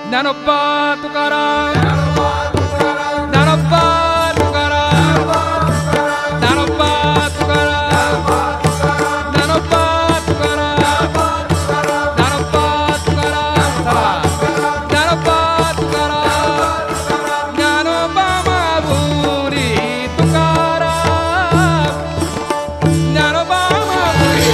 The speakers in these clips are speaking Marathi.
ज्ञानोबा तुकाराम, ज्ञानोबा तुकाराम, ज्ञानोबा तुकाराम, ज्ञानोबा तुकाराम, ज्ञानोबा तुकाराम, ज्ञानोबा तुकाराम, ज्ञानोबा माऊली तुकाराम, ज्ञानोबा माऊली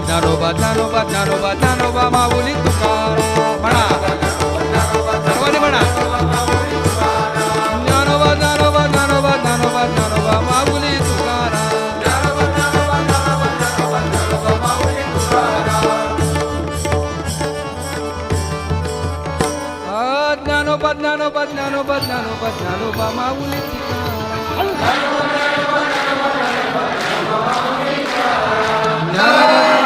ज्ञानोबा ज्ञानोबा ज्ञानोबा ज्ञानोबा माऊली तुकाराम म्हणा सर्वांनी म्हणा ज्ञानोबा ज्ञानोबा ज्ञानोबा ज्ञानोबा ज्ञानोबा माऊली तुकाराम ज्ञानोबा ज्ञानोबा ज्ञानोबा ज्ञानोबा ज्ञानोबा माऊली तुकाराम